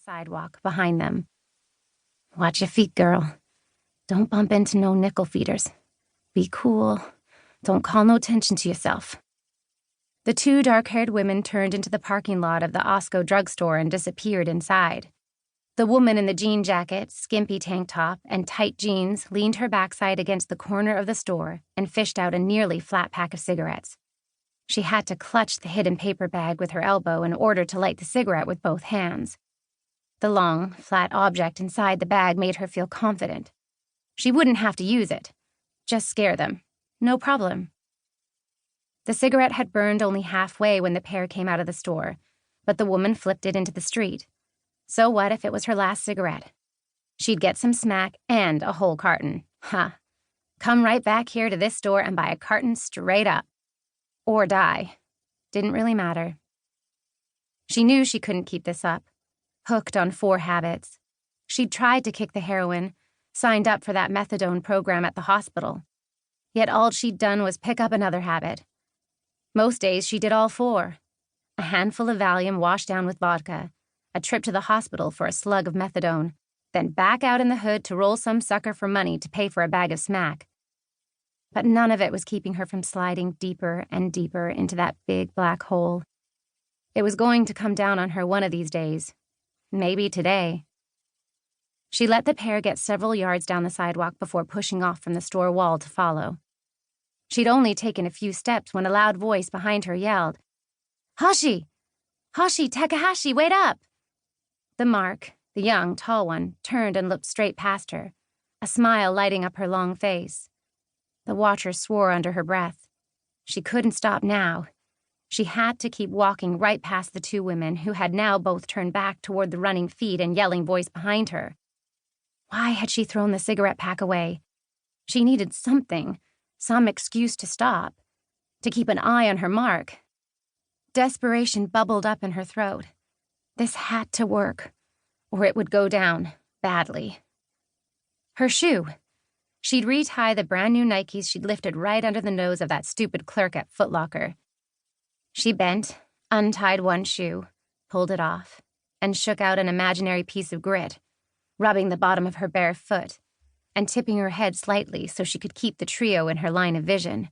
sidewalk behind them. "Watch your feet, girl. Don't bump into no nickel feeders. Be cool. Don't call no attention to yourself." The two dark-haired women turned into the parking lot of the Osco drugstore and disappeared inside. The woman in the jean jacket, skimpy tank top, and tight jeans leaned her backside against the corner of the store and fished out a nearly flat pack of cigarettes. She had to clutch the hidden paper bag with her elbow in order to light the cigarette with both hands. The long, flat object inside the bag made her feel confident. She wouldn't have to use it. Just scare them. No problem. The cigarette had burned only halfway when the pair came out of the store, but the woman flipped it into the street. So what if it was her last cigarette? She'd get some smack and a whole carton. Come right back here to this store and buy a carton straight up. Or die. Didn't really matter. She knew she couldn't keep this up. Hooked on 4 habits. She'd tried to kick the heroin, signed up for that methadone program at the hospital. Yet all she'd done was pick up another habit. Most days she did all 4. A handful of Valium washed down with vodka, a trip to the hospital for a slug of methadone, then back out in the hood to roll some sucker for money to pay for a bag of smack. But none of it was keeping her from sliding deeper and deeper into that big black hole. It was going to come down on her one of these days. Maybe today. She let the pair get several yards down the sidewalk before pushing off from the store wall to follow. She'd only taken a few steps when a loud voice behind her yelled, "Hashi! Hashi, Takahashi, wait up!" The mark, the young, tall one, turned and looked straight past her, a smile lighting up her long face. The watcher swore under her breath. She couldn't stop now. She had to keep walking right past the 2 women who had now both turned back toward the running feet and yelling voice behind her. Why had she thrown the cigarette pack away? She needed something, some excuse to stop, to keep an eye on her mark. Desperation bubbled up in her throat. This had to work, or it would go down badly. Her shoe. She'd retie the brand new Nikes she'd lifted right under the nose of that stupid clerk at Foot Locker. She bent, untied one shoe, pulled it off, and shook out an imaginary piece of grit, rubbing the bottom of her bare foot, and tipping her head slightly so she could keep the trio in her line of vision.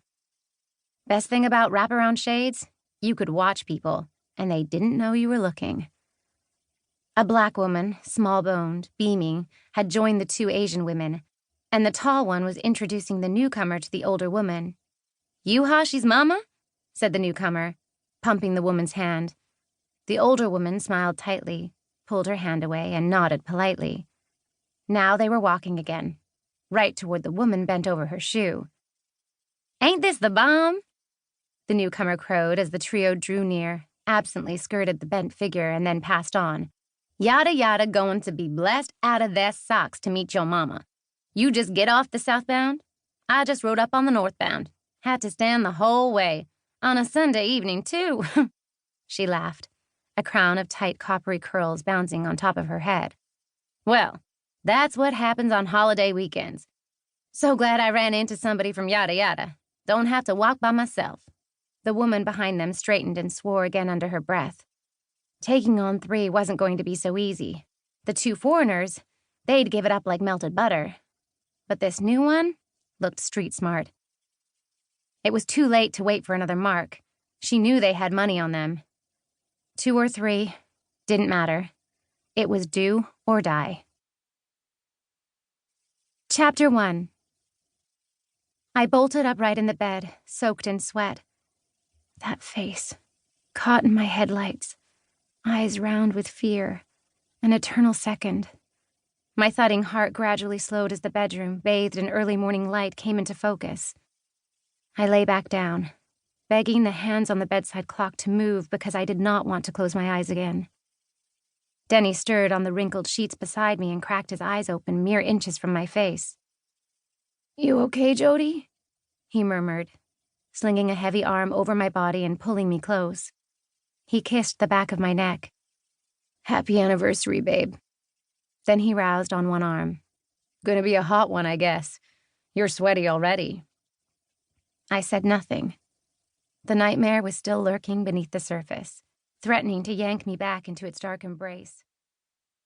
Best thing about wraparound shades? You could watch people, and they didn't know you were looking. A black woman, small-boned, beaming, had joined the 2 Asian women, and the tall one was introducing the newcomer to the older woman. "You Hashi's mama?" said the newcomer, pumping the woman's hand. The older woman smiled tightly, pulled her hand away, and nodded politely. Now they were walking again, right toward the woman bent over her shoe. "Ain't this the bomb?" the newcomer crowed as the trio drew near, absently skirted the bent figure, and then passed on. "Yada yada going to be blessed out of their socks to meet your mama. You just get off the southbound? I just rode up on the northbound. Had to stand the whole way. On a Sunday evening, too." She laughed, a crown of tight coppery curls bouncing on top of her head. "Well, that's what happens on holiday weekends. So glad I ran into somebody from yada yada. Don't have to walk by myself." The woman behind them straightened and swore again under her breath. Taking on 3 wasn't going to be so easy. The 2 foreigners, they'd give it up like melted butter. But this new one looked street smart. It was too late to wait for another mark. She knew they had money on them. 2 or 3, didn't matter. It was do or die. Chapter 1. I bolted upright in the bed, soaked in sweat. That face, caught in my headlights, eyes round with fear, an eternal second. My thudding heart gradually slowed as the bedroom, bathed in early morning light, came into focus. I lay back down, begging the hands on the bedside clock to move because I did not want to close my eyes again. Denny stirred on the wrinkled sheets beside me and cracked his eyes open mere inches from my face. "You okay, Jody?" he murmured, slinging a heavy arm over my body and pulling me close. He kissed the back of my neck. "Happy anniversary, babe." Then he roused on one arm. "Gonna be a hot one, I guess. You're sweaty already." I said nothing. The nightmare was still lurking beneath the surface, threatening to yank me back into its dark embrace.